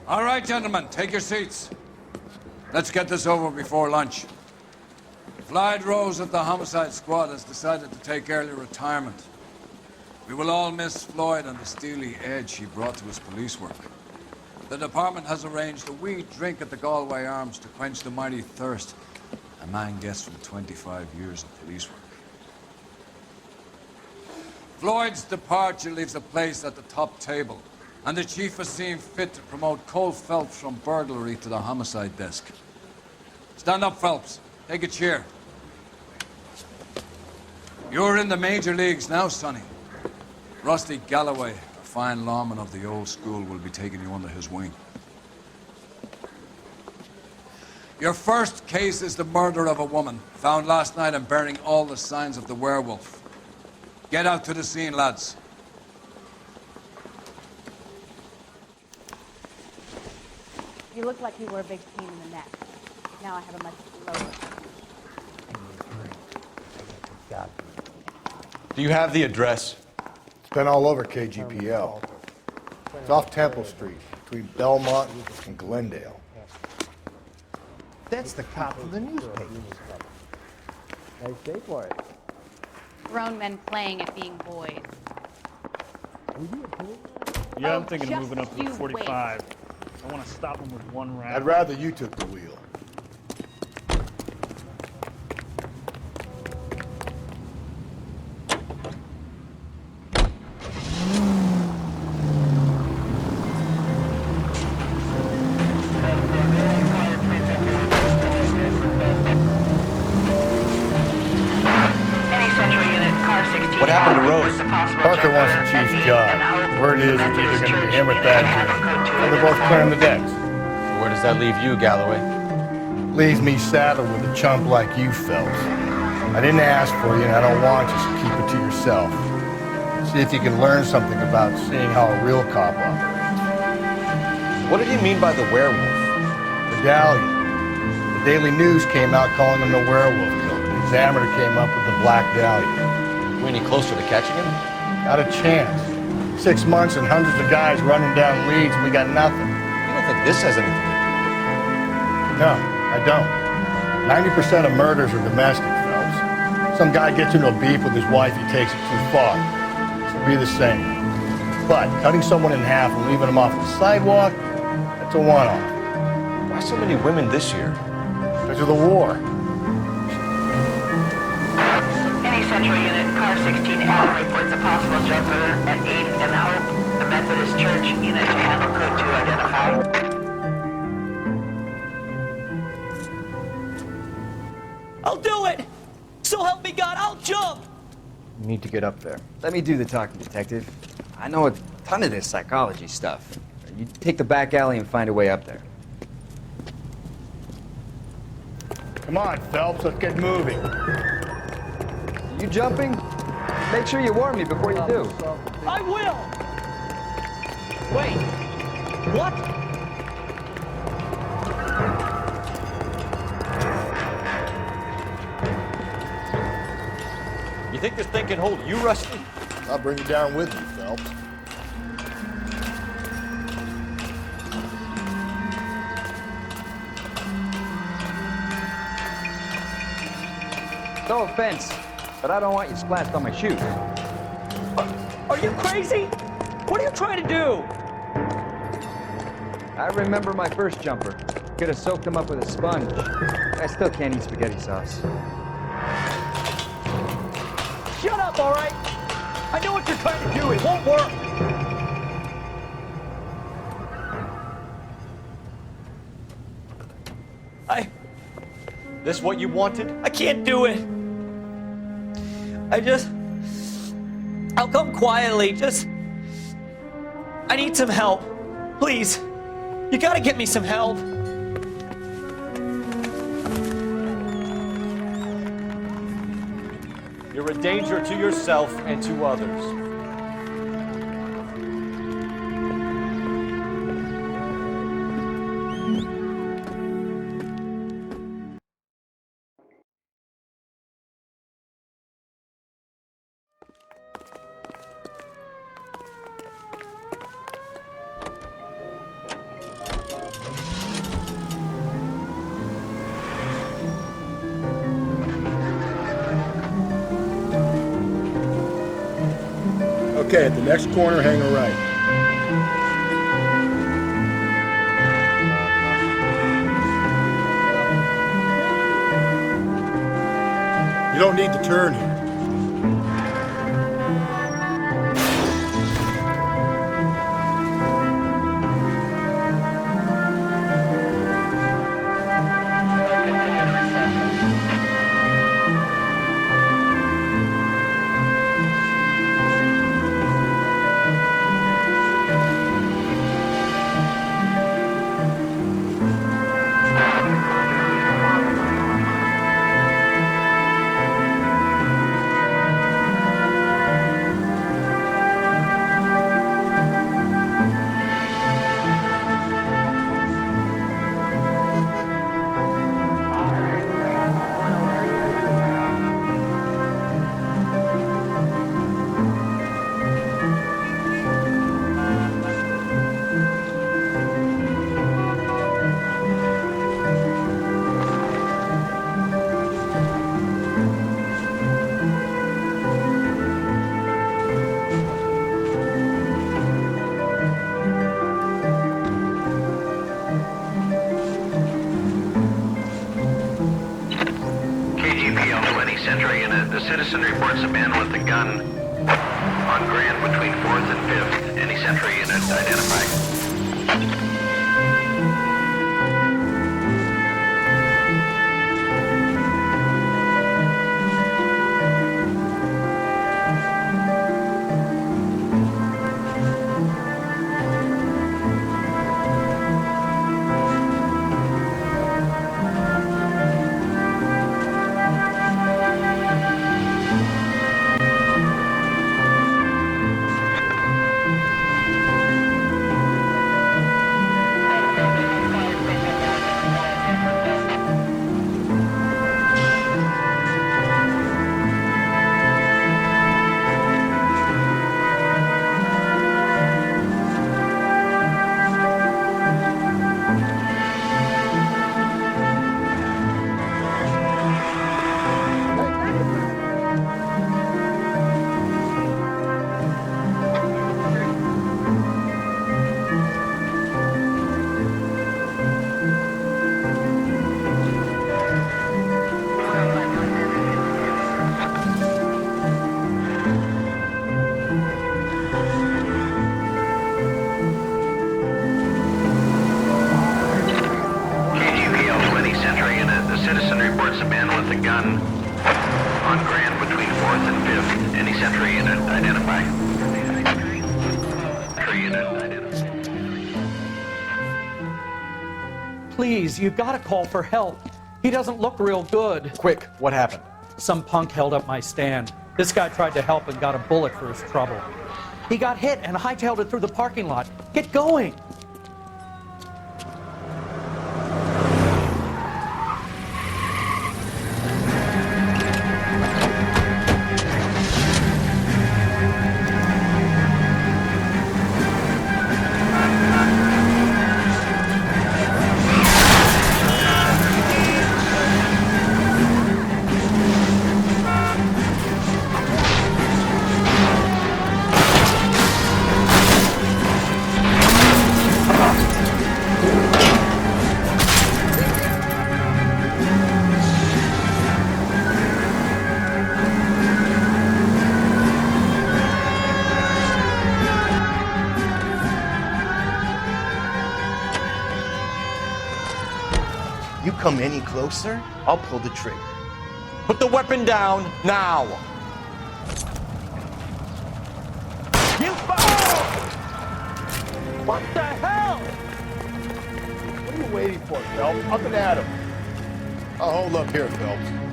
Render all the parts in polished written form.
All right, gentlemen, take your seats. Let's get this over before lunch. Floyd Rose of the Homicide Squad has decided to take early retirement. We will all miss Floyd and the steely edge he brought to his police work. The department has arranged a wee drink at the Galway Arms to quench the mighty thirst a man gets from 25 years of police work. Floyd's departure leaves a place at the top table, and the chief has seen fit to promote Cole Phelps from burglary to the homicide desk. Stand up, Phelps. Take a chair. You're in the major leagues now, Sonny. Rusty Galloway, a fine lawman of the old school, will be taking you under his wing. Your first case is the murder of a woman, found last night and bearing all the signs of the werewolf. Get out to the scene, lads. You look like you were a big pain in the neck. Now I have a much lower. Do you have the address? It's been all over KGPL. It's off Temple Street, between Belmont and Glendale. That's the cop from the newspaper. Nice day for it. Grown men playing at being boys. Yeah, I'm thinking of just moving up to you the 45. I want to stop him with one round. I'd rather you took the wheel. What happened to Rose? Parker wants the chief's job. Word is it's either going to be him or Thatcher. Or they're both clearing the decks. Where does that leave you, Galloway? Leaves me saddled with a chump like you, Phelps. I didn't ask for you, and I don't want you, so keep it to yourself. See if you can learn something about seeing how a real cop operates. What did he mean by the werewolf? Medallion. The Daily News came out calling him the werewolf killer. The Examiner came up with the Black Dahlia. We any closer to catching him? Not a chance. 6 months and hundreds of guys running down leads, and we got nothing. You don't think this has anything to do with it? No, I don't. 90% of murders are domestic, Phelps. Some guy gets into a beef with his wife, he takes it too far. It should be the same. But cutting someone in half and leaving them off the sidewalk, that's a one-off. Why so many women this year? Because of the war. Central Unit, car 16L reports a possible jumper at 8 and Hope, the Methodist Church. Unit to handle code 2 identified. I'll do it! So help me God, I'll jump! You need to get up there. Let me do the talking, detective. I know a ton of this psychology stuff. You take the back alley and find a way up there. Come on, Phelps, let's get moving. You jumping? Make sure you warn me before you do. I will! Wait, what? You think this thing can hold you, Rusty? I'll bring you down with me, Phelps. No offense, but I don't want you splashed on my shoes. Are you crazy? What are you trying to do? I remember my first jumper. Could have soaked him up with a sponge. I still can't eat spaghetti sauce. Shut up, all right? I know what you're trying to do. It won't work. This what you wanted? I can't do it. I'll come quietly. I need some help. Please. You gotta get me some help. You're a danger to yourself and to others. Okay, at the next corner, hang a right. You don't need to turn here. The citizen reports a man with a gun on Grand between 4th and 5th. Any Central unit identify. Citizen reports a man with a gun on Grand between 4th and 5th. Any Central unit identify. Please, you've got to call for help. He doesn't look real good. Quick, what happened? Some punk held up my stand. This guy tried to help and got a bullet for his trouble. He got hit and hightailed it through the parking lot. Get going! You come any closer, I'll pull the trigger. Put the weapon down, now! You What the hell? What are you waiting for, Phelps? Up and at him. I'll hold up here, Phelps.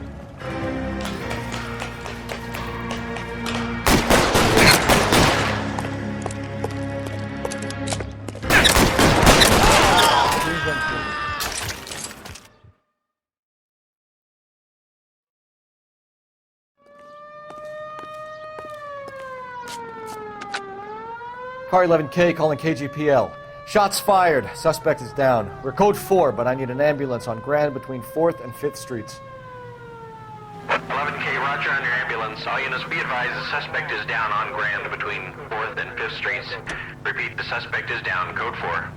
Car 11K calling KGPL. Shots fired. Suspect is down. We're code 4, but I need an ambulance on Grand between 4th and 5th Streets. 11K Roger on your ambulance. All units be advised the suspect is down on Grand between 4th and 5th Streets. Repeat, the suspect is down. Code 4.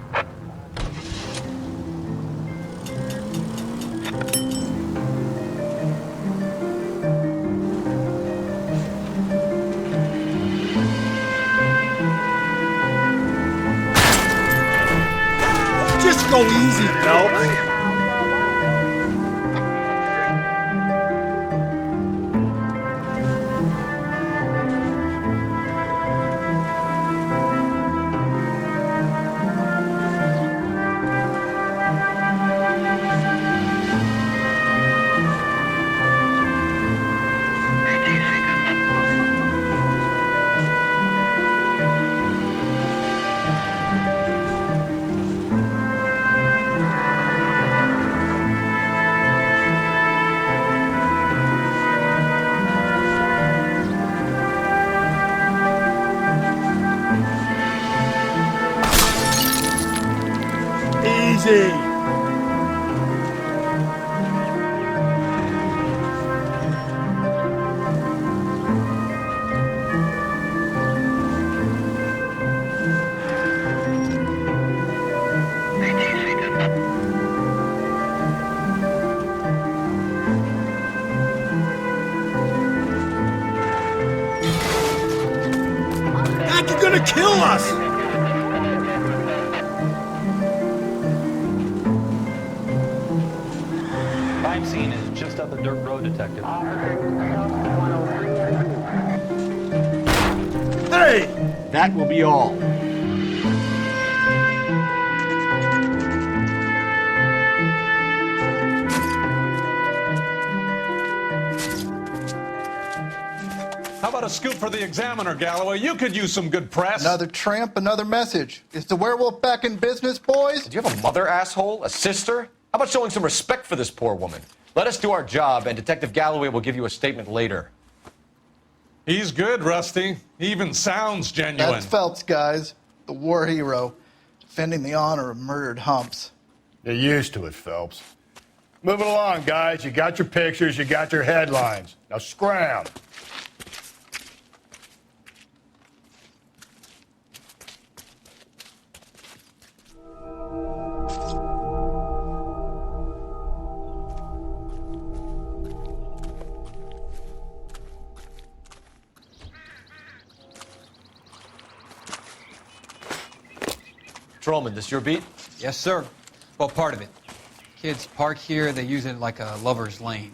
Just go easy, Phelps. Easy. Mac, you're gonna kill us! Crime scene is just up a dirt road, Detective. Hey! That will be all. How about a scoop for the Examiner, Galloway? You could use some good press. Another tramp, another message. Is the werewolf back in business, boys? Do you have a mother, asshole? A sister? How about showing some respect for this poor woman? Let us do our job, and Detective Galloway will give you a statement later. He's good, Rusty. He even sounds genuine. That's Phelps, guys. The war hero. Defending the honor of murdered humps. You're used to it, Phelps. Moving along, guys. You got your pictures, you got your headlines. Now scram. Patrolman, this your beat? Yes, sir. Well, part of it. Kids park here, they use it like a lover's lane.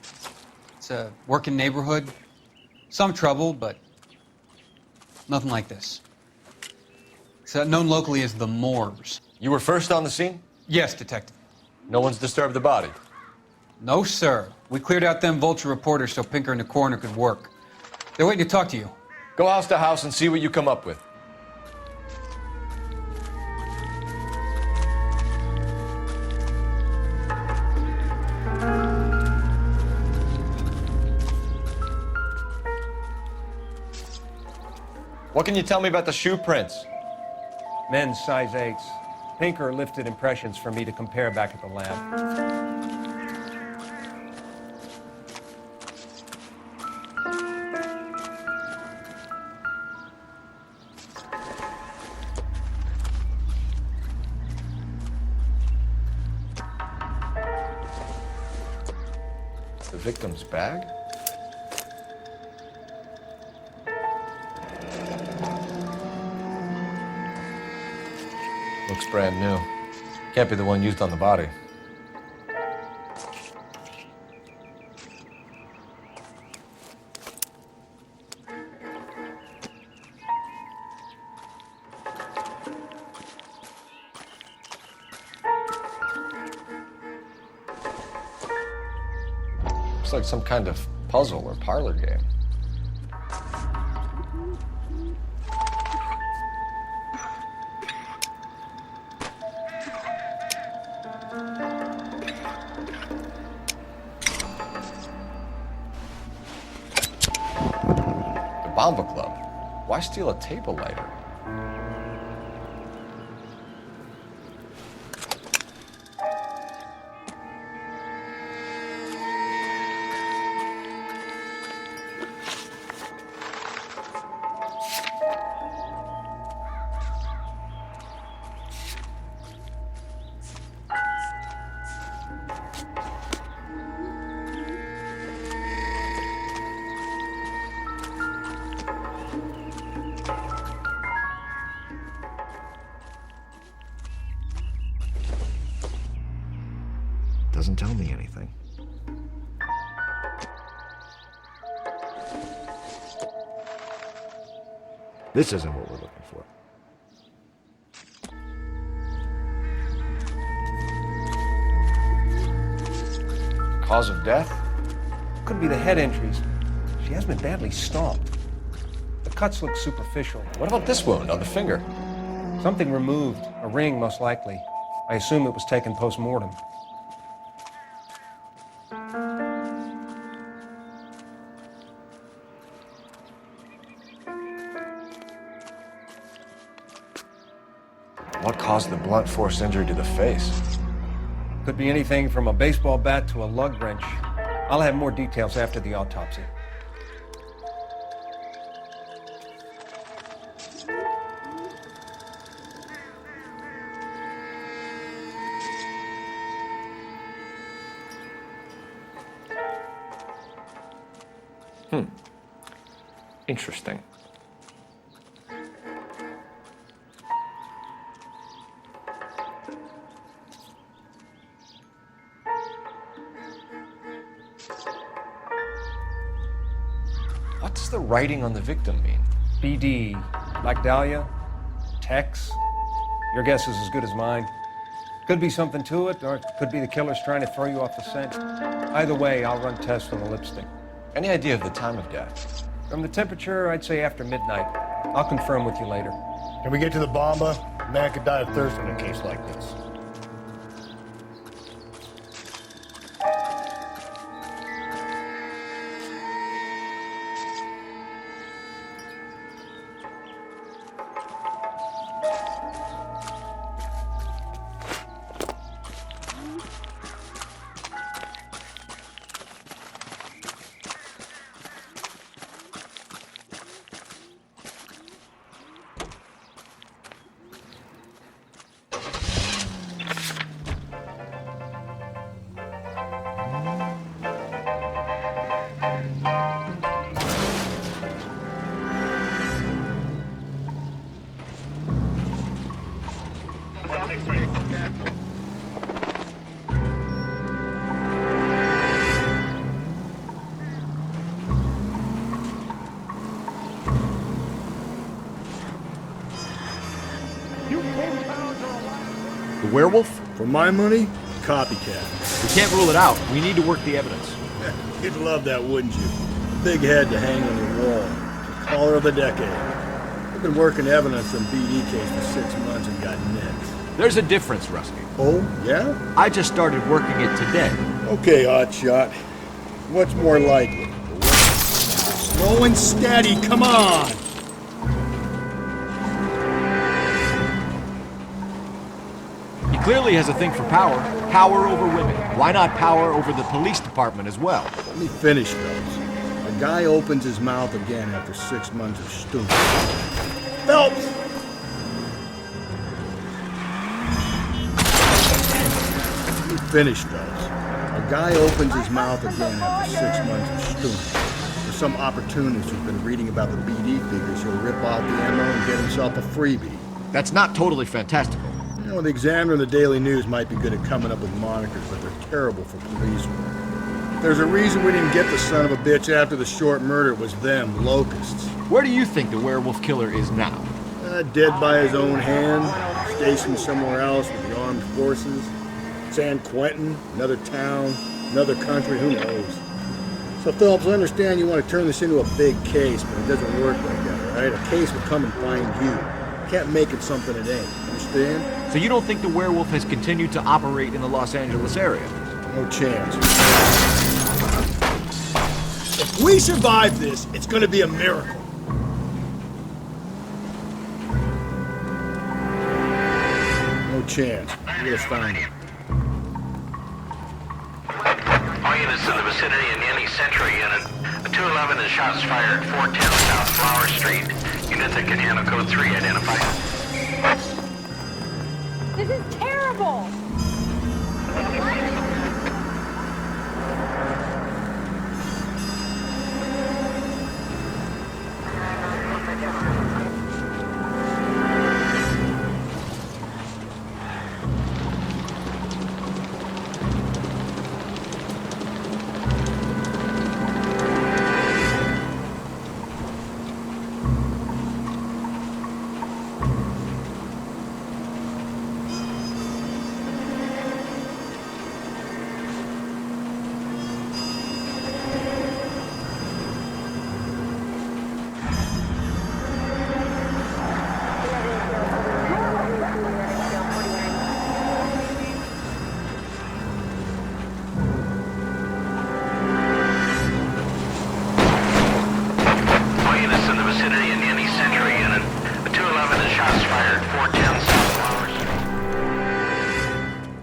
It's a working neighborhood. Some trouble, but nothing like this. It's known locally as the Moors. You were first on the scene? Yes, Detective. No one's disturbed the body? No, sir. We cleared out them vulture reporters so Pinker and the coroner could work. They're waiting to talk to you. Go house to house and see what you come up with. What can you tell me about the shoe prints? Men's size 8s. Pinker lifted impressions for me to compare back at the lab. The victim's bag? Looks brand new. Can't be the one used on the body. Looks like some kind of puzzle or parlor game. Bomba Club. Why steal a table lighter? doesn't tell me anything. This isn't what we're looking for. Cause of death? Could be the head injuries. She has been badly stomped. The cuts look superficial. What about this wound on the finger? Something removed. A ring, most likely. I assume it was taken post-mortem. What caused the blunt force injury to the face? Could be anything from a baseball bat to a lug wrench. I'll have more details after the autopsy. Interesting. What does the writing on the victim mean? BD, Black Dahlia, Tex. Your guess is as good as mine. Could be something to it, or it could be the killer's trying to throw you off the scent. Either way, I'll run tests on the lipstick. Any idea of the time of death? From the temperature, I'd say after midnight. I'll confirm with you later. Can we get to the bomba? A man could die of thirst in a case like this. The werewolf? For my money, copycat. We can't rule it out. We need to work the evidence. You'd love that, wouldn't you? Big head to hang on your wall. The caller of the decade. We've been working evidence on BD case for 6 months and got nix. There's a difference, Rusty. Oh, yeah? I just started working it today. Okay, hotshot. What's more likely? Slow and steady, come on! He clearly has a thing for power. Power over women. Why not power over the police department as well? Let me finish, Phelps. A guy opens his mouth again after 6 months of stewing. Phelps! Let me finish, Phelps. A guy opens his mouth again after 6 months of stewing. For some opportunist who's been reading about the BD figures, he'll rip out the ammo and get himself a freebie. That's not totally fantastical. You know, the Examiner and the Daily News might be good at coming up with monikers, but they're terrible for police work. There's a reason we didn't get the son of a bitch after the short murder. It was them, locusts. Where do you think the werewolf killer is now? Dead by his own hand, stationed somewhere else with the armed forces. San Quentin, another town, another country, who knows? So, Phelps, I understand you want to turn this into a big case, but it doesn't work like that, all right? A case will come and find you. Can't make it something it ain't. Understand? So you don't think the werewolf has continued to operate in the Los Angeles area? No chance. If we survive this, it's gonna be a miracle. No chance. We just found it. All units in the vicinity in any Century unit. A 211 and shots fired, 410 South Flower Street. Unit that can handle code 3 identified. This is terrible!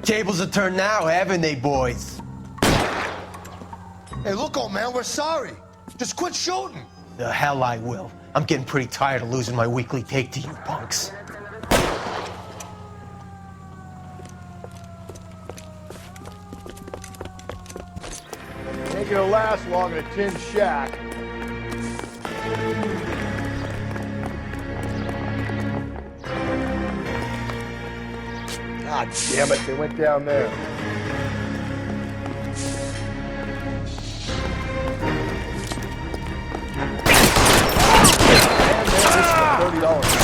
tables have turned now, haven't they, boys? Hey, look, old man, we're sorry. Just quit shooting. The hell I will. I'm getting pretty tired of losing my weekly take to you punks. Ain't gonna last long in a tin shack. God damn it, they went down there. $30.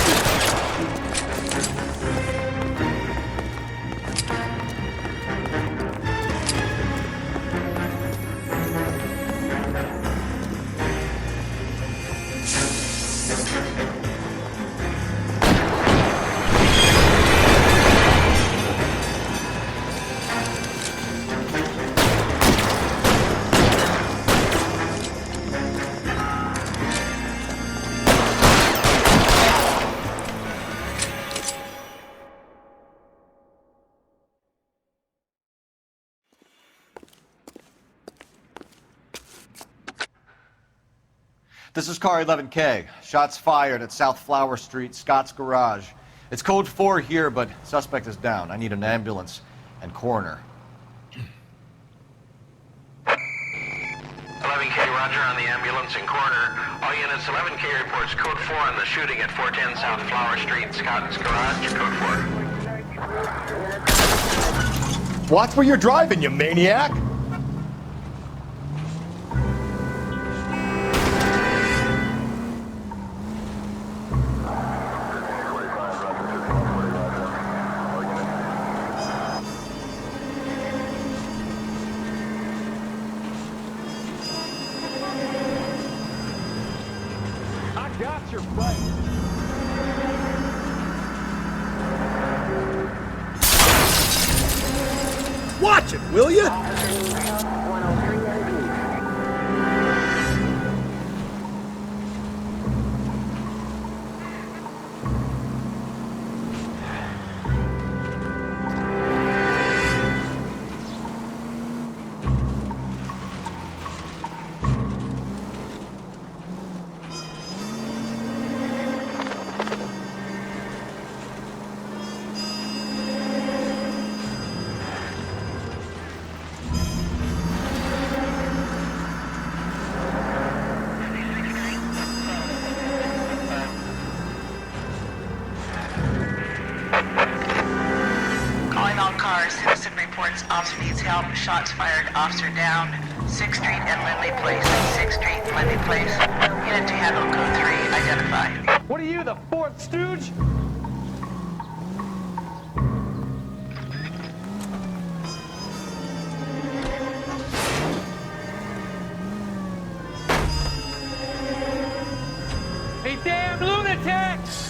This is car 11K. Shots fired at South Flower Street, Scott's Garage. It's code 4 here, but suspect is down. I need an ambulance and coroner. 11K, roger on the ambulance and coroner. All units, 11K reports code 4 on the shooting at 410 South Flower Street, Scott's Garage, code 4. Watch where you're driving, you maniac! Got your fight. Watch it, will you? Citizen reports officer needs help. Shots fired. Officer down. 6th Street and Lindley Place. 6th Street and Lindley Place. Unit to handle code 3. Identify. What are you, the fourth stooge? Hey, damn lunatics!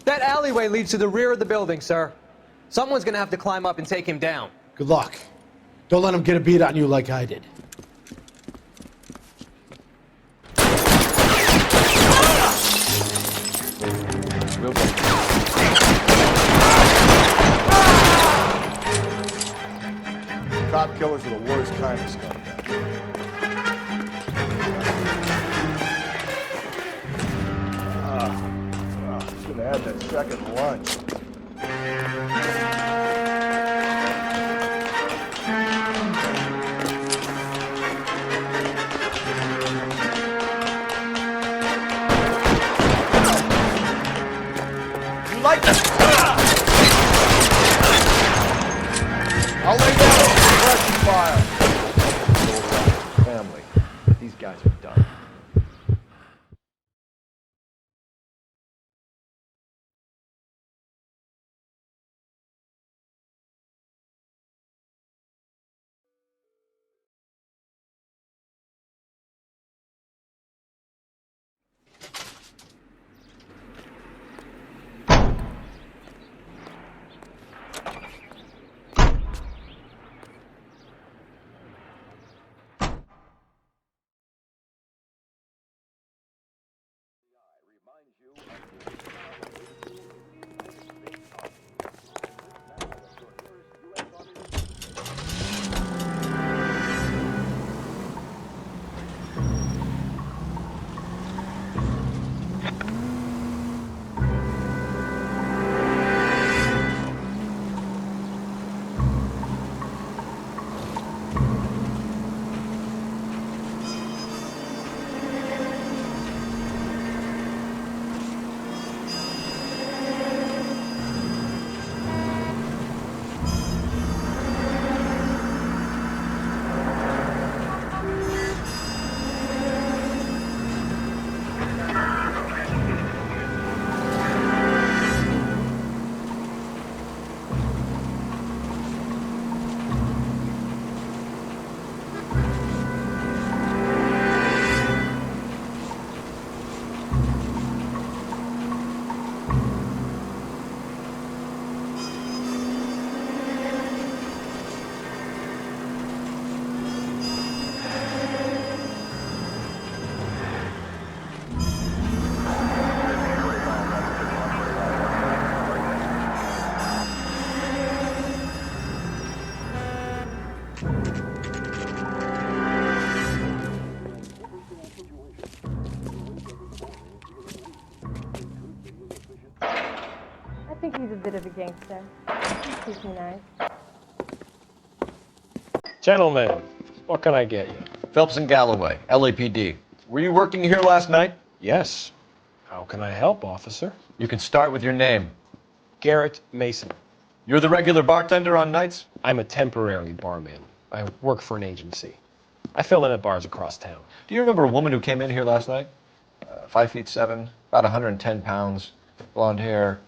That alleyway leads to the rear of the building, sir. Someone's gonna have to climb up and take him down. Good luck. Don't let him get a beat on you like I did. Cop killers are the worst kind of scumbags. had that second lunch. You like this? I'll lay down a suppression fire. Family. These guys are done. I think he's a bit of a gangster. He's treats me nice. Gentlemen, what can I get you? Phelps and Galloway, LAPD. Were you working here last night? Yes. How can I help, officer? You can start with your name. Garrett Mason. You're the regular bartender on nights? I'm a temporary barman. I work for an agency. I fill in at bars across town. Do you remember a woman who came in here last night? 5'7", about 110 pounds, blonde hair,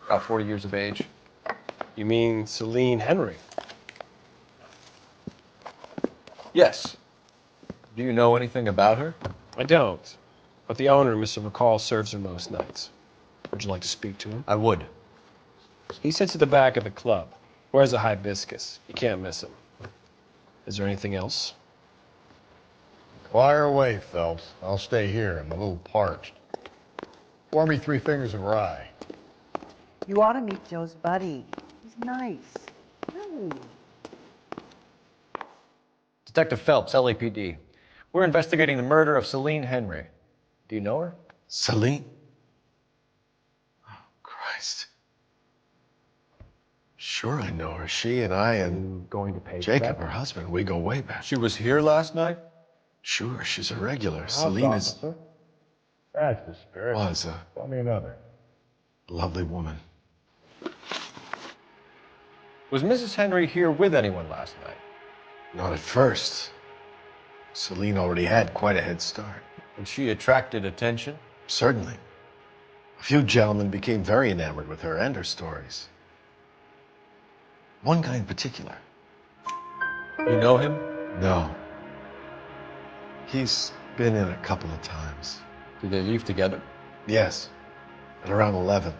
about 40 years of age. You mean Celine Henry? Yes. Do you know anything about her? I don't. But the owner, Mr. McCall, serves her most nights. Would you like to speak to him? I would. He sits at the back of the club. Wears a hibiscus. You can't miss him. Is there anything else? Fire away, Phelps. I'll stay here. I'm a little parched. Pour me 3 fingers of rye. You ought to meet Joe's buddy. He's nice. Really. Detective Phelps, LAPD. We're investigating the murder of Celine Henry. Do you know her? Celine? Oh, Christ. Sure I know her. She and I and going to pay Jacob, her husband, we go way back. She was here last night? Sure, she's a regular. House Celine is... officer. That's the spirit. Was a Tell me another. lovely woman. Was Mrs. Henry here with anyone last night? Not at first. Celine already had quite a head start. And she attracted attention? Certainly. A few gentlemen became very enamored with her and her stories. One guy in particular. You know him? No. He's been in a couple of times. Did they leave together? Yes. At around 11.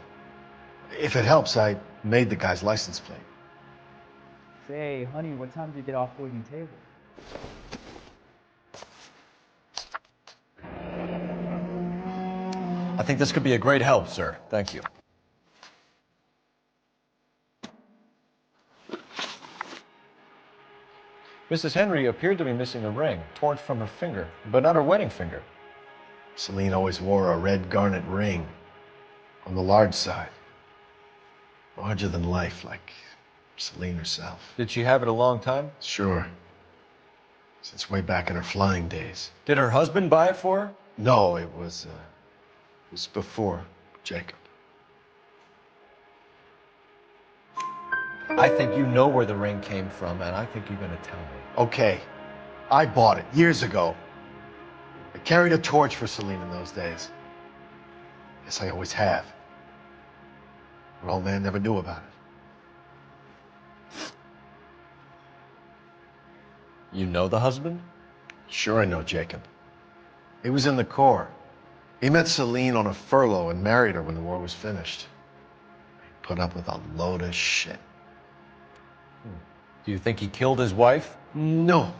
If it helps, I made the guy's license plate. Say, honey, what time did you get off William Table? I think this could be a great help, sir. Thank you. Mrs. Henry appeared to be missing a ring, torn from her finger, but not her wedding finger. Celine always wore a red garnet ring. On the large side. Larger than life, like Celine herself. Did she have it a long time? Sure. Since way back in her flying days. Did her husband buy it for her? No, it was before Jacob. I think you know where the ring came from, and I think you're gonna tell me. Okay, I bought it years ago. I carried a torch for Celine in those days. Yes, I always have. Her old man never knew about it. You know the husband? Sure I know Jacob. He was in the Corps. He met Celine on a furlough and married her when the war was finished. He put up with a load of shit. Do you think he killed his wife? No.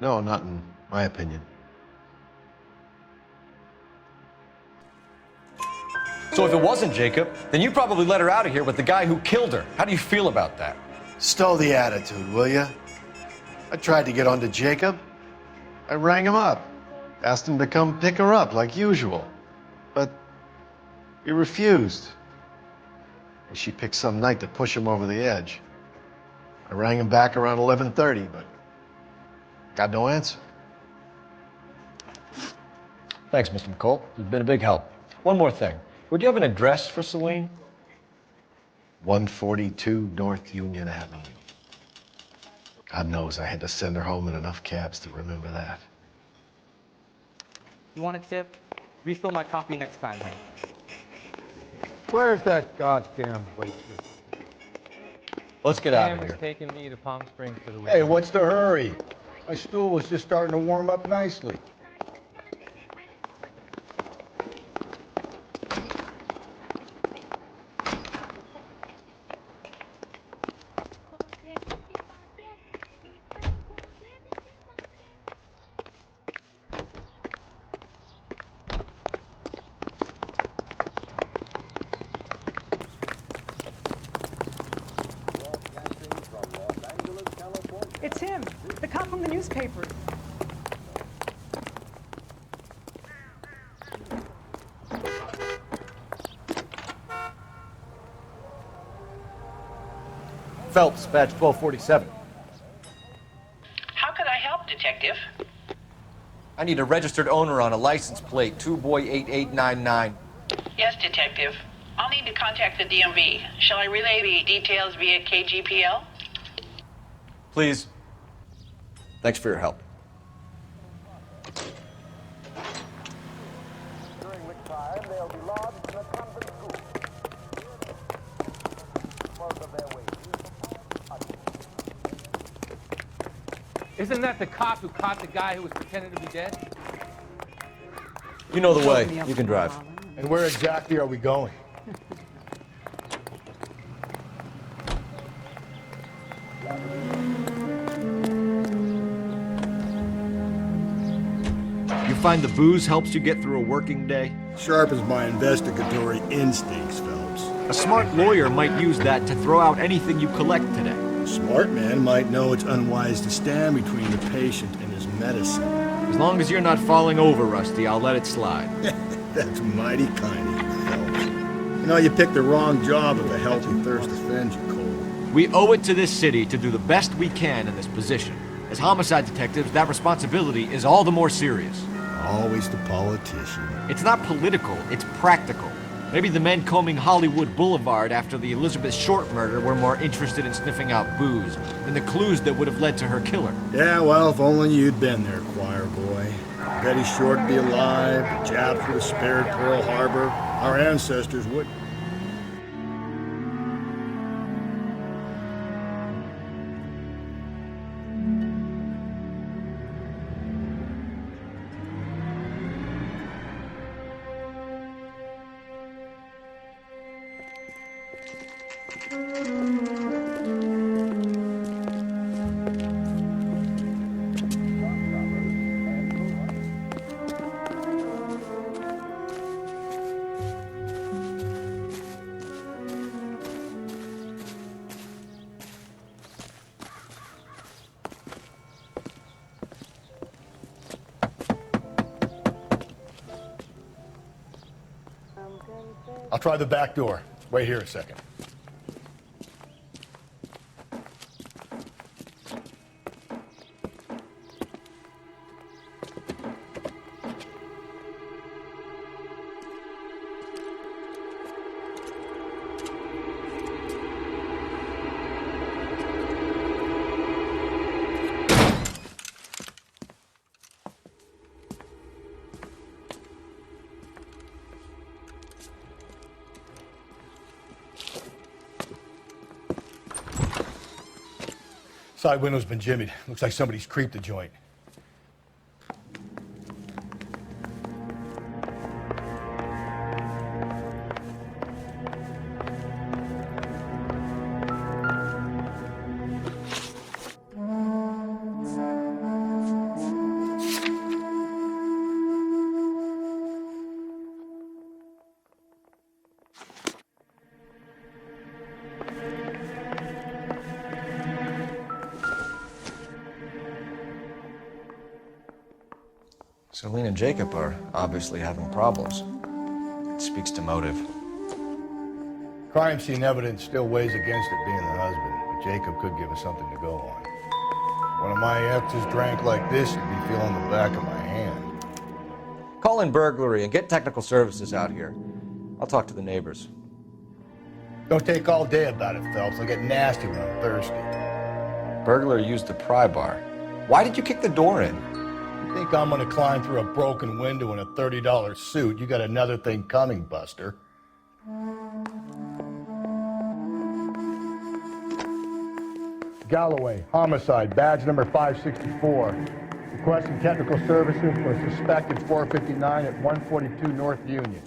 No, not in my opinion. So if it wasn't Jacob, then you probably let her out of here with the guy who killed her. How do you feel about that? Stow the attitude, will ya? I tried to get onto Jacob. I rang him up. Asked him to come pick her up like usual. But he refused. And she picked some night to push him over the edge. I rang him back around 11:30, but got no answer. Thanks, Mr. McCole. You've been a big help. One more thing. Would you have an address for Celine? 142 North Union Avenue. God knows I had to send her home in enough cabs to remember that. You want a tip? Refill my coffee next time, man. Where's that goddamn waitress? Let's get out of Sam here. is taking me to Palm Springs for the weekend. Hey, what's the hurry? My stool was just starting to warm up nicely. It's him, the cop from the newspaper. Phelps, badge 1247. How could I help, Detective? I need a registered owner on a license plate, 2boy8899. Yes, Detective. I'll need to contact the DMV. Shall I relay the details via KGPL? Please. Thanks for your help. During which time they'll be lodged in a convent school. Most of their wages. Isn't that the cop who caught the guy who was pretending to be dead? You know the way. You can drive. And where exactly are we going? You find the booze helps you get through a working day? Sharpens my investigatory instincts, Phelps. A smart lawyer might use that to throw out anything you collect today. A smart man might know it's unwise to stand between the patient and his medicine. As long as you're not falling over, Rusty, I'll let it slide. That's mighty kind of you, Phelps. You know, you picked the wrong job if a healthy thirst offends you, Cole. We owe it to this city to do the best we can in this position. As homicide detectives, that responsibility is all the more serious. Always the politician. It's not political, it's practical. Maybe the men combing Hollywood Boulevard after the Elizabeth Short murder were more interested in sniffing out booze than the clues that would have led to her killer. Yeah, well, if only you'd been there, choir boy. Betty Short be alive, the Japs would have spared Pearl Harbor. Our ancestors would. I'll try the back door. Wait here a second. Side window's been jimmied. Looks like somebody's creeped the joint. Celine and Jacob are obviously having problems. It speaks to motive. Crime scene evidence still weighs against it being the husband, but Jacob could give us something to go on. One of my exes drank like this, you'd be feeling the back of my hand. Call in burglary and get technical services out here. I'll talk to the neighbors. Don't take all day about it, Phelps. I'll get nasty when I'm thirsty. Burglar used the pry bar. Why did you kick the door in? You think I'm gonna climb through a broken window in a $30 suit? You got another thing coming, Buster. Galloway, homicide, badge number 564. Requesting technical services for a suspected 459 at 142 North Union.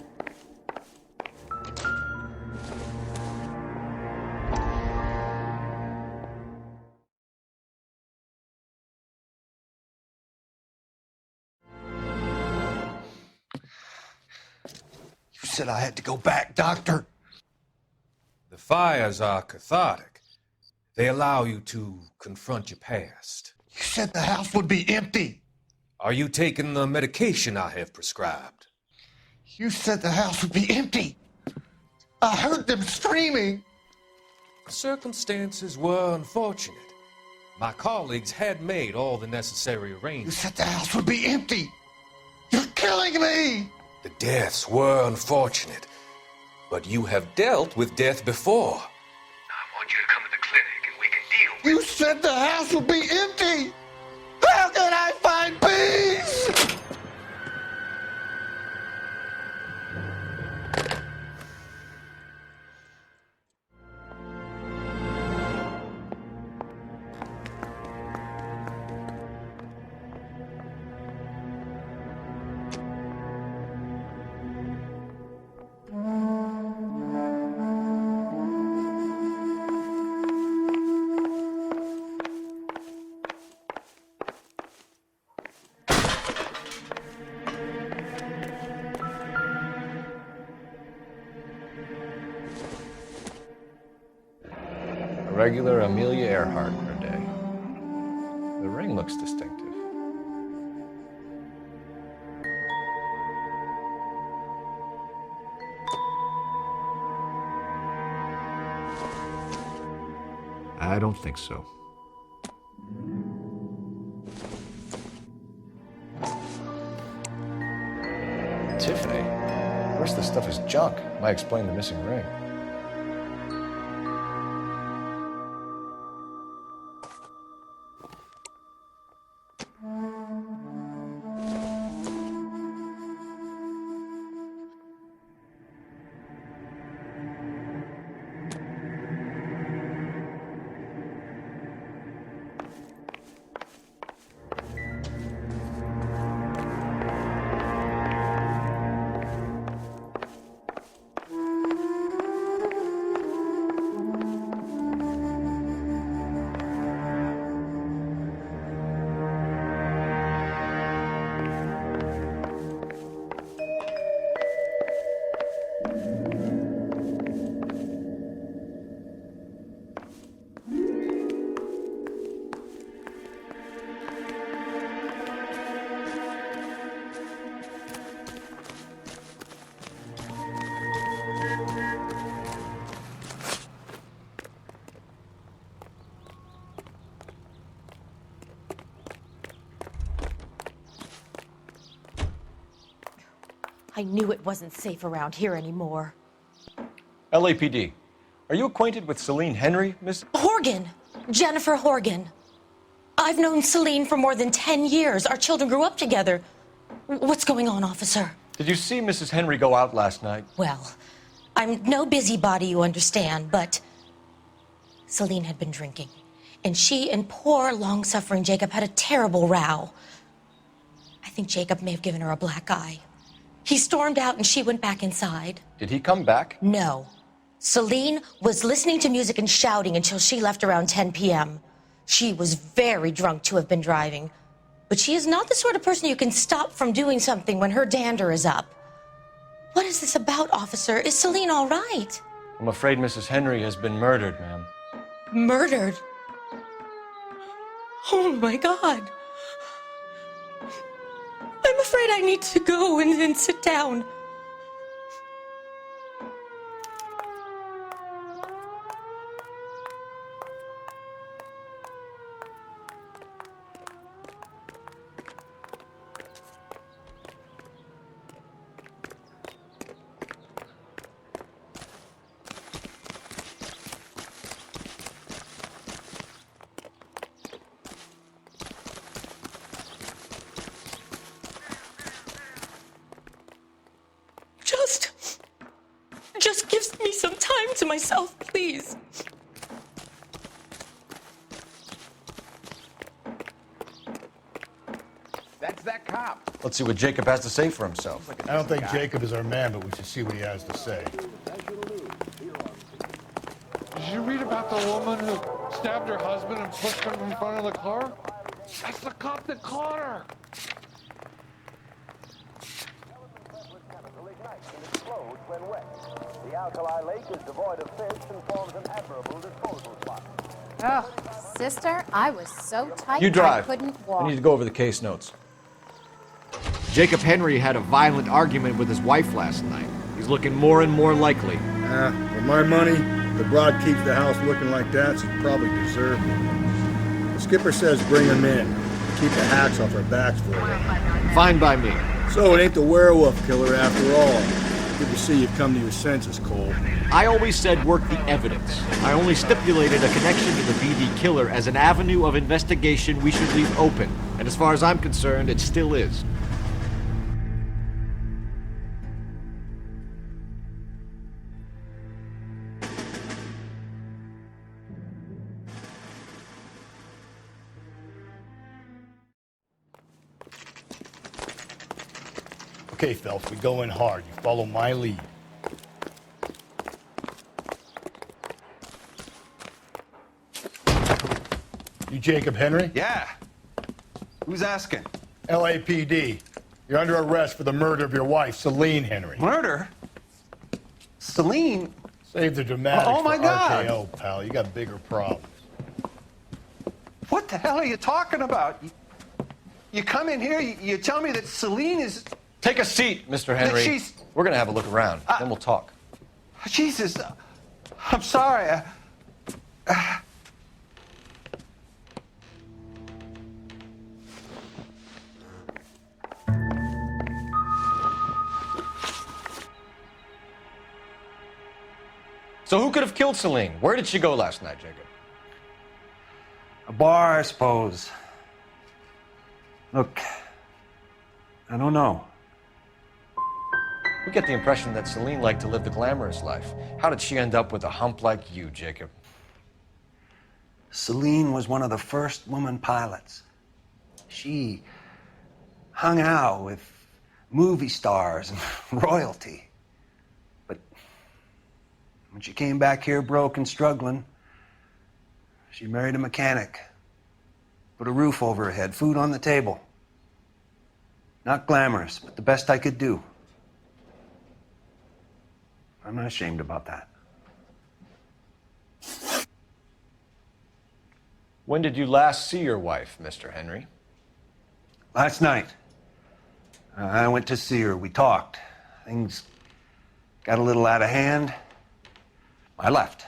You said I had to go back, Doctor. The fires are cathartic. They allow you to confront your past. You said the house would be empty. Are you taking the medication I have prescribed? You said the house would be empty. I heard them screaming. Circumstances were unfortunate. My colleagues had made all the necessary You arrangements. said the house would be empty. You're killing me. The deaths were unfortunate, but you have dealt with death before. I want you to come to the clinic and we can deal. You said the house would be empty. How can I find peace? A regular Amelia Earhart per day. The ring looks distinctive. I don't think so. Tiffany? The rest of the stuff is junk. Might explain the missing ring. I knew it wasn't safe around here anymore. LAPD. Are you acquainted with Celine Henry, Miss? Horgan! Jennifer Horgan. I've known Celine for more than 10 years. Our children grew up together. What's going on, officer? Did you see Mrs. Henry go out last night? Well, I'm no busybody, you understand, but Celine had been drinking. And she and poor, long-suffering Jacob had a terrible row. I think Jacob may have given her a black eye. He stormed out and she went back inside. Did he come back? No. Celine was listening to music and shouting until she left around 10 p.m. She was very drunk to have been driving. But she is not the sort of person you can stop from doing something when her dander is up. What is this about, officer? Is Celine all right? I'm afraid Mrs. Henry has been murdered, ma'am. Murdered? Oh, my God. I'm afraid I need to go and sit down. Just give me some time to myself, please. That's that cop. Let's see what Jacob has to say for himself. I don't think Jacob is our man, but we should see what he has to say. Did you read about the woman who stabbed her husband and pushed him in front of the car? That's the cop that caught her. The alkali lake is devoid of fish and forms an admirable disposal spot. Oh, sister, I was so tight You drive. I couldn't walk. I need to go over the case notes. Jacob Henry had a violent argument with his wife last night. He's looking more and more likely. For my money, if the broad keeps the house looking like that, she probably deserved it. The skipper says bring him in. Keep the hacks off our backs for a while. Fine by me. So it ain't the werewolf killer after all. Good to see you've come to your senses, Cole. I always said work the evidence. I only stipulated a connection to the BD killer as an avenue of investigation we should leave open. And as far as I'm concerned, it still is. Okay, Phelps, we go in hard. You follow my lead. You Jacob Henry? Yeah. Who's asking? LAPD. You're under arrest for the murder of your wife, Celine Henry. Murder? Celine? Save the dramatics Oh, my for God. RKO, pal. You got bigger problems. What the hell are you talking about? You come in here, you tell me that Celine is... Take a seat, Mr. Henry. She's... We're gonna have a look around, then we'll talk. Jesus, I'm sorry. So who could have killed Celine? Where did she go last night, Jacob? A bar, I suppose. Look, I don't know. We get the impression that Celine liked to live the glamorous life. How did she end up with a hump like you, Jacob? Celine was one of the first woman pilots. She hung out with movie stars and royalty. But when she came back here broke and struggling, she married a mechanic. Put a roof over her head, food on the table. Not glamorous, but the best I could do. I'm not ashamed about that. When did you last see your wife, Mr. Henry? Last night. I went to see her. We talked. Things got a little out of hand. I left.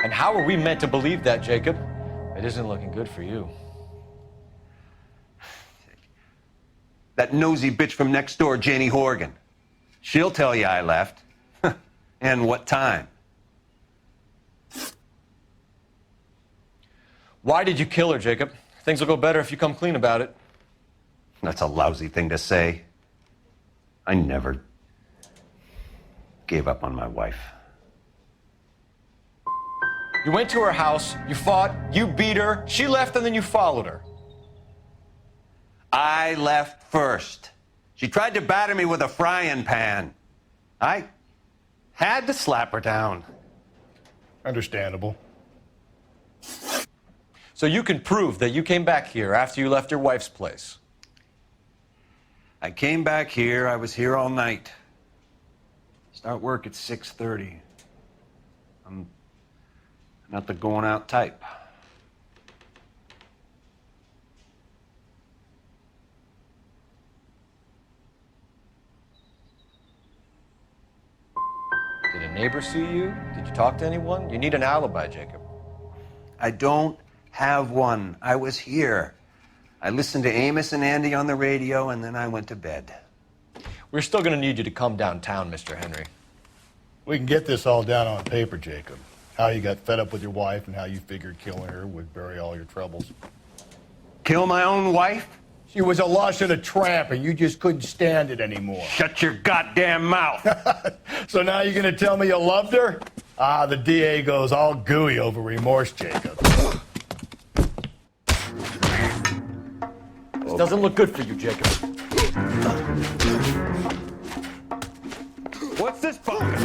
And how are we meant to believe that, Jacob? It isn't looking good for you. That nosy bitch from next door, Janie Horgan. She'll tell you I left. And what time. Why did you kill her, Jacob? Things will go better if you come clean about it. That's a lousy thing to say. I never gave up on my wife. You went to her house, you fought, you beat her, she left, and then you followed her. I left first. She tried to batter me with a frying pan. I had to slap her down. Understandable. So you can prove that you came back here after you left your wife's place. I came back here. I was here all night. Start work at 6:30. I'm not the going out type. Did a neighbor see you? Did you talk to anyone? You need an alibi, Jacob. I don't have one. I was here. I listened to Amos and Andy on the radio, and then I went to bed. We're still going to need you to come downtown, Mr. Henry. We can get this all down on paper, Jacob. How you got fed up with your wife and how you figured killing her would bury all your troubles. Kill my own wife? She was a lush and a tramp, and you just couldn't stand it anymore. Shut your goddamn mouth. So now you're going to tell me you loved her? Ah, the DA goes all gooey over remorse, Jacob. This doesn't look good for you, Jacob. What's this pocket?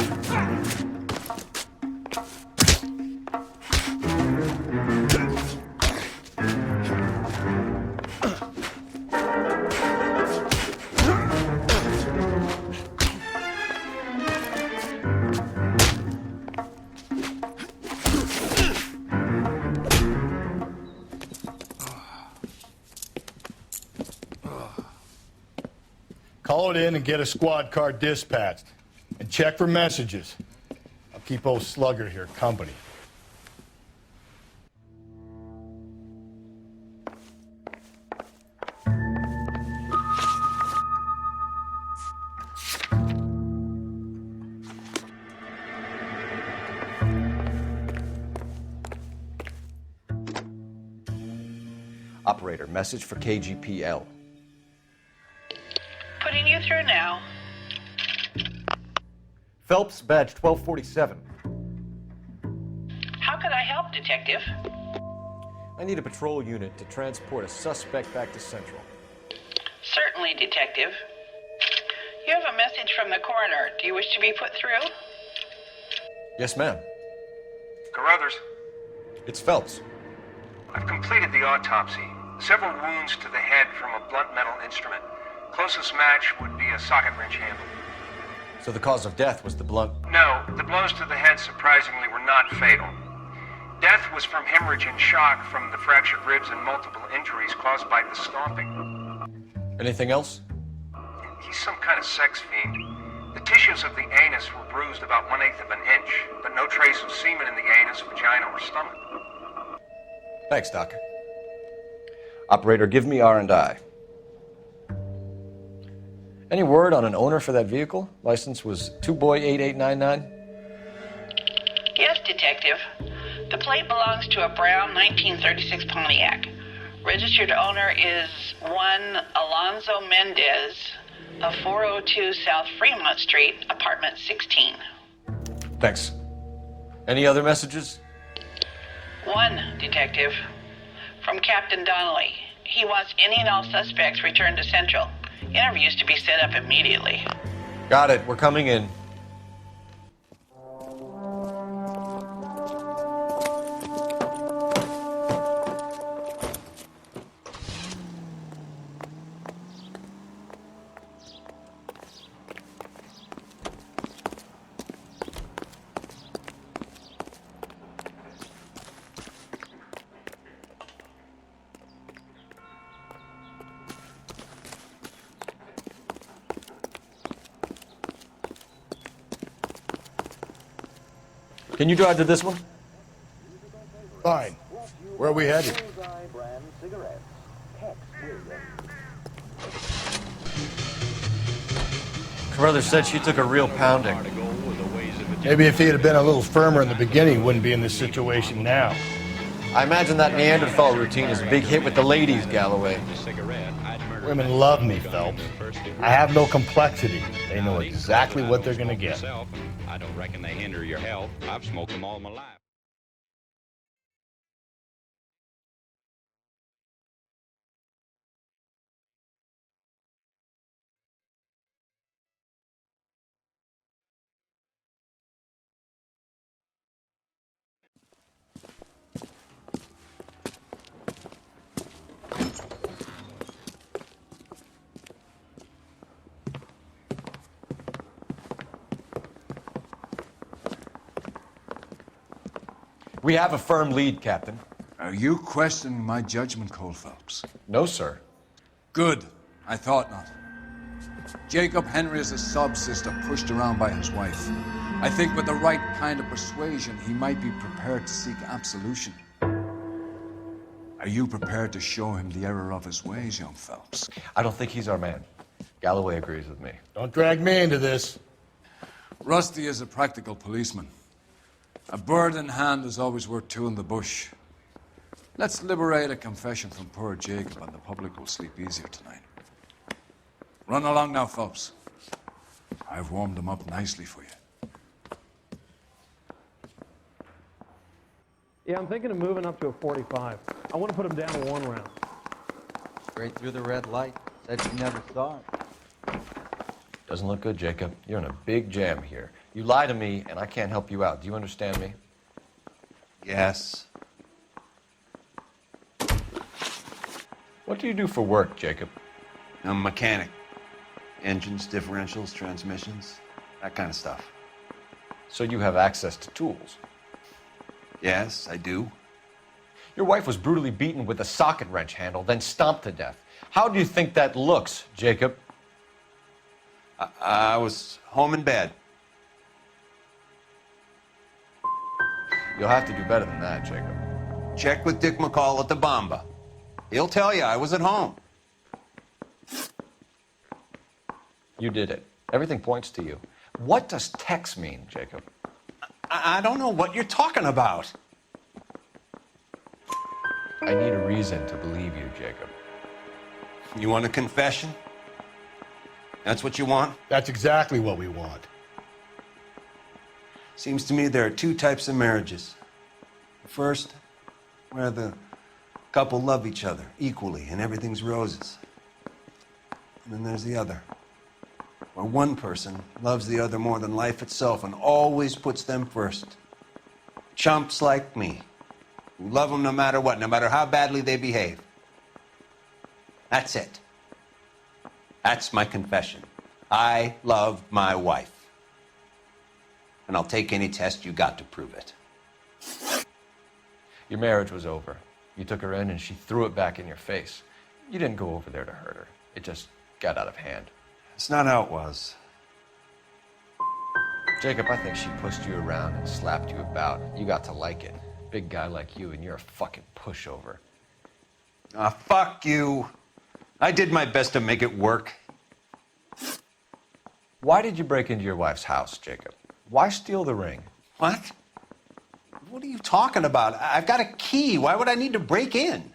Call it in and get a squad car dispatched. And check for messages. I'll keep old Slugger here company. Operator, message for KGPL. Putting you through now. Phelps, badge 1247. How could I help, Detective? I need a patrol unit to transport a suspect back to Central. Certainly, Detective. You have a message from the coroner. Do you wish to be put through? Yes, ma'am. Carruthers, It's Phelps. I've completed the autopsy. Several wounds to the head from a blunt metal instrument. Closest match would be a socket wrench handle. So the cause of death was the blunt... No, the blows to the head surprisingly were not fatal. Death was from hemorrhage and shock from the fractured ribs and multiple injuries caused by the stomping. Anything else? He's some kind of sex fiend. The tissues of the anus were bruised about 1/8 of an inch, but no trace of semen in the anus, vagina, or stomach. Thanks, Doc. Operator, give me R&I. Any word on an owner for that vehicle? License was 2boy8899. Yes, Detective. The plate belongs to a brown 1936 Pontiac. Registered owner is one Alonzo Mendez of 402 South Fremont Street, apartment 16. Thanks. Any other messages? One, Detective. From Captain Donnelly. He wants any and all suspects returned to Central. Interviews to be set up immediately. Got it. We're coming in. Can you drive to this one? Fine. Where are we headed? Carruthers said she took a real pounding. Maybe if he had been a little firmer in the beginning, he wouldn't be in this situation now. I imagine that Neanderthal routine is a big hit with the ladies, Galloway. Women love me, Phelps. I have no complexity. They know exactly what they're gonna get. I don't reckon they hinder your health. I've smoked them all my life. We have a firm lead, Captain. Are you questioning my judgment, Cole Phelps? No, sir. Good. I thought not. Jacob Henry is a sub-sister pushed around by his wife. I think with the right kind of persuasion, he might be prepared to seek absolution. Are you prepared to show him the error of his ways, young Phelps? I don't think he's our man. Galloway agrees with me. Don't drag me into this. Rusty is a practical policeman. A bird in hand is always worth two in the bush. Let's liberate a confession from poor Jacob, and the public will sleep easier tonight. Run along now, Phelps. I've warmed them up nicely for you. Yeah, I'm thinking of moving up to a 45. I want to put him down to 1 round. Straight through the red light. Said you never saw it. Doesn't look good, Jacob. You're in a big jam here. You lie to me, and I can't help you out. Do you understand me? Yes. What do you do for work, Jacob? I'm a mechanic. Engines, differentials, transmissions, that kind of stuff. So you have access to tools? Yes, I do. Your wife was brutally beaten with a socket wrench handle, then stomped to death. How do you think that looks, Jacob? I was home in bed. You'll have to do better than that, Jacob. Check with Dick McCall at the Bomba. He'll tell you I was at home. You did it. Everything points to you. What does Tex mean, Jacob? I don't know what you're talking about. I need a reason to believe you, Jacob. You want a confession? That's what you want? That's exactly what we want. Seems to me there are 2 types of marriages. The first, where the couple love each other equally and everything's roses. And then there's the other, where one person loves the other more than life itself and always puts them first. Chumps like me, who love them no matter what, no matter how badly they behave. That's it. That's my confession. I love my wife. And I'll take any test you got to prove it. Your marriage was over. You took her in and she threw it back in your face. You didn't go over there to hurt her. It just got out of hand. It's not how it was. Jacob, I think she pushed you around and slapped you about. You got to like it. Big guy like you, and you're a fucking pushover. Ah, fuck you. I did my best to make it work. Why did you break into your wife's house, Jacob? Why steal the ring? What? What are you talking about? I've got a key. Why would I need to break in?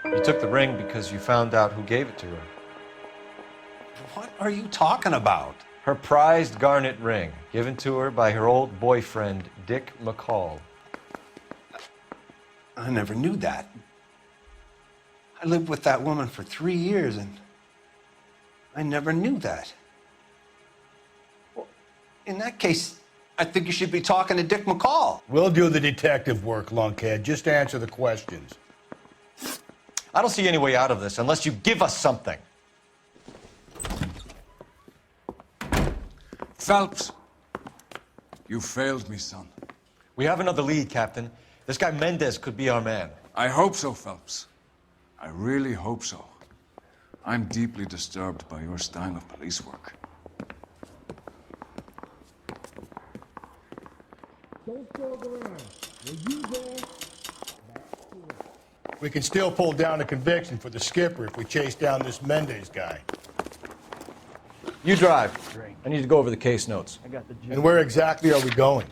You took the ring because you found out who gave it to her. What are you talking about? Her prized garnet ring, given to her by her old boyfriend, Dick McCall. I never knew that. I lived with that woman for 3 years, and I never knew that. Well, in that case, I think you should be talking to Dick McCall. We'll do the detective work, lunkhead. Just answer the questions. I don't see any way out of this unless you give us something. Phelps, you failed me, son. We have another lead, Captain. This guy Mendez could be our man. I hope so, Phelps. I really hope so. I'm deeply disturbed by your style of police work. We can still pull down a conviction for the skipper if we chase down this Mendez guy. You drive. I need to go over the case notes. I got the And where exactly are we going?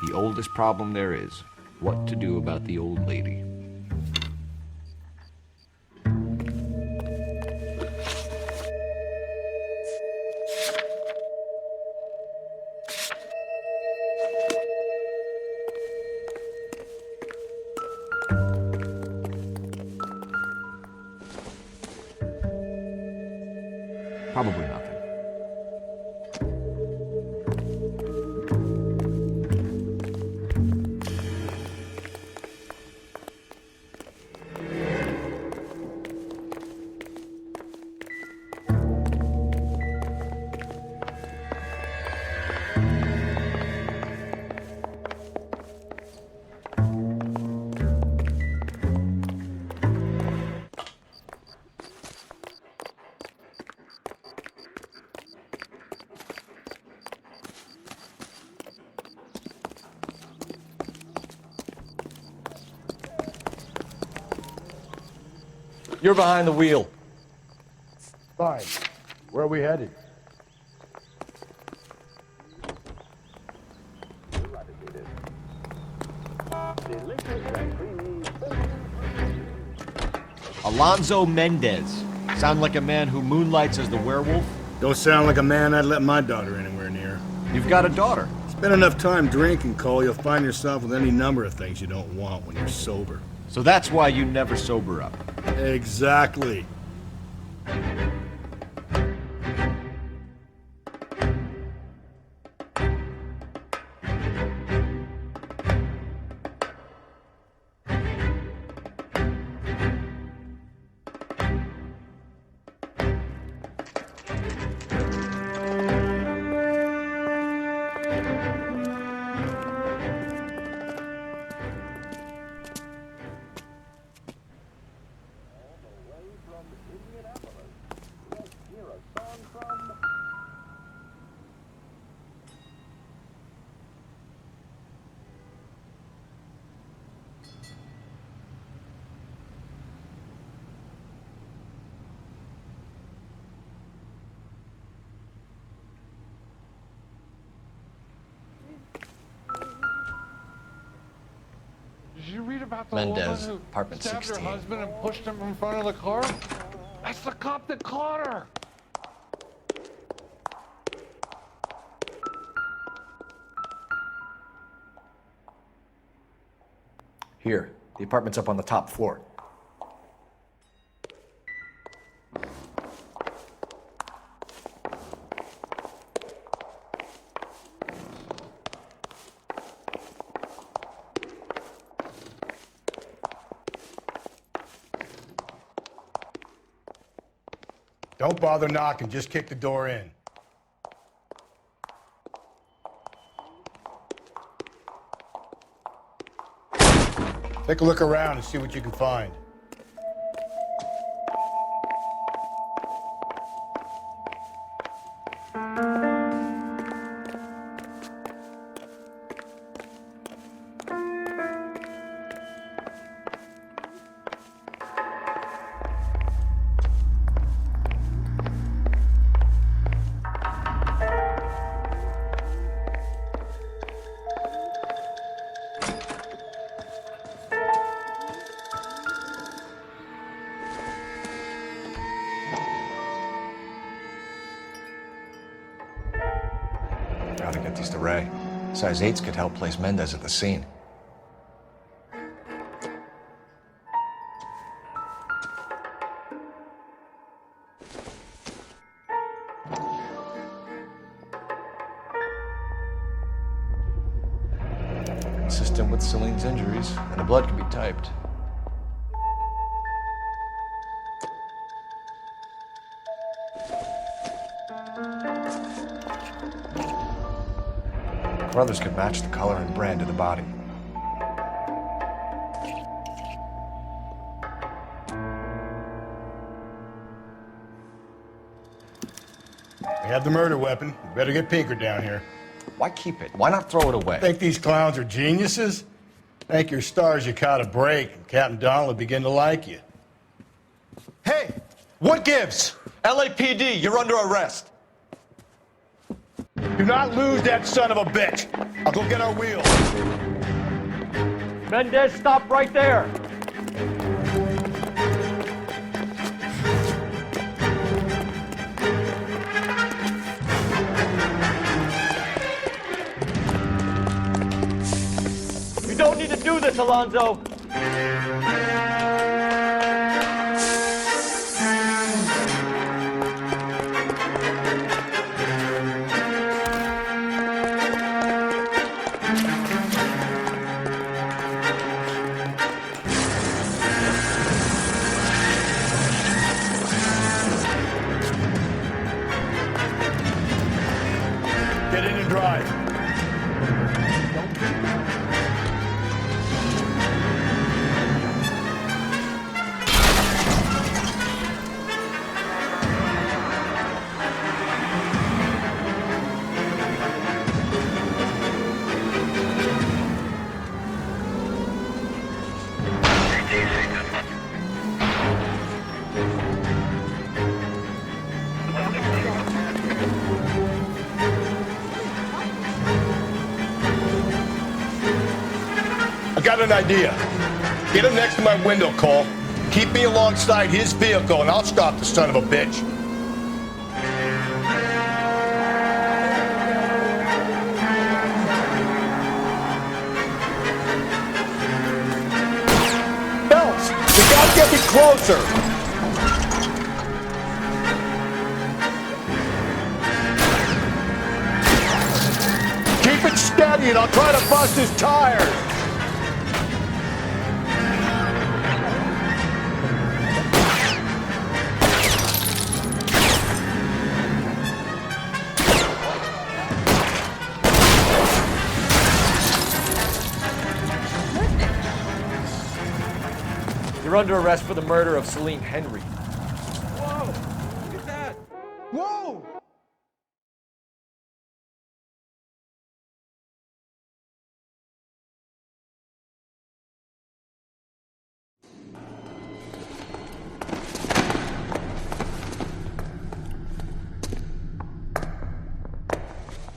The oldest problem there is, what to do about the old lady. Probably nothing. You're behind the wheel. Fine. Where are we headed? Alonzo Mendez. Sound like a man who moonlights as the werewolf? Don't sound like a man I'd let my daughter anywhere near. You've got a daughter. Spend enough time drinking, Cole, you'll find yourself with any number of things you don't want when you're sober. So that's why you never sober up. Exactly. Did you read about the Mendez, woman who apartment stabbed 16. her husband and pushed him in front of the car? That's the cop that caught her. Here, the apartment's up on the top floor. Don't bother knocking, just kick the door in. Take a look around and see what you can find. Gotta get these to Ray. Size 8s could help place Mendez at the scene. Consistent with Celine's injuries, and the blood can be typed. Brothers could match the color and brand of the body. We have the murder weapon. We better get Pinker down here. Why keep it? Why not throw it away? Think these clowns are geniuses? Thank your stars you caught a break, and Captain Donald will begin to like you. Hey! What gives? LAPD, you're under arrest. Do not lose that son of a bitch. I'll go get our wheels. Mendez, stop right there. You don't need to do this, Alonzo. Get in and drive. I got an idea. Get him next to my window, Cole. Keep me alongside his vehicle, and I'll stop the son of a bitch. Phelps, you gotta get me closer. Keep it steady, and I'll try to bust his tires. You're under arrest for the murder of Celine Henry. Whoa! Look at that! Whoa!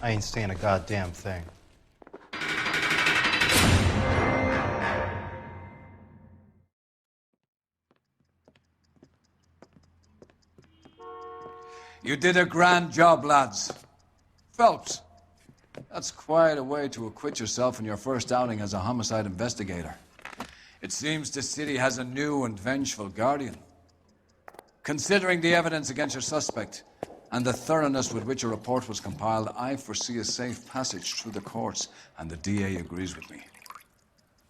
I ain't saying a goddamn thing. You did a grand job, lads. Phelps, that's quite a way to acquit yourself in your first outing as a homicide investigator. It seems the city has a new and vengeful guardian. Considering the evidence against your suspect and the thoroughness with which a report was compiled, I foresee a safe passage through the courts, and the DA agrees with me.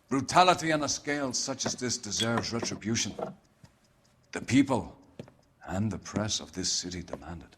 Brutality on a scale such as this deserves retribution. The people and the press of this city demand it.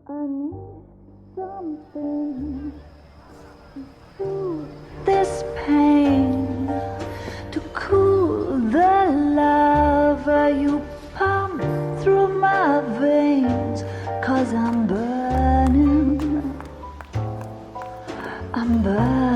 I need something to soothe this pain, to cool the lava you pump through my veins, 'cause I'm burning, I'm burning.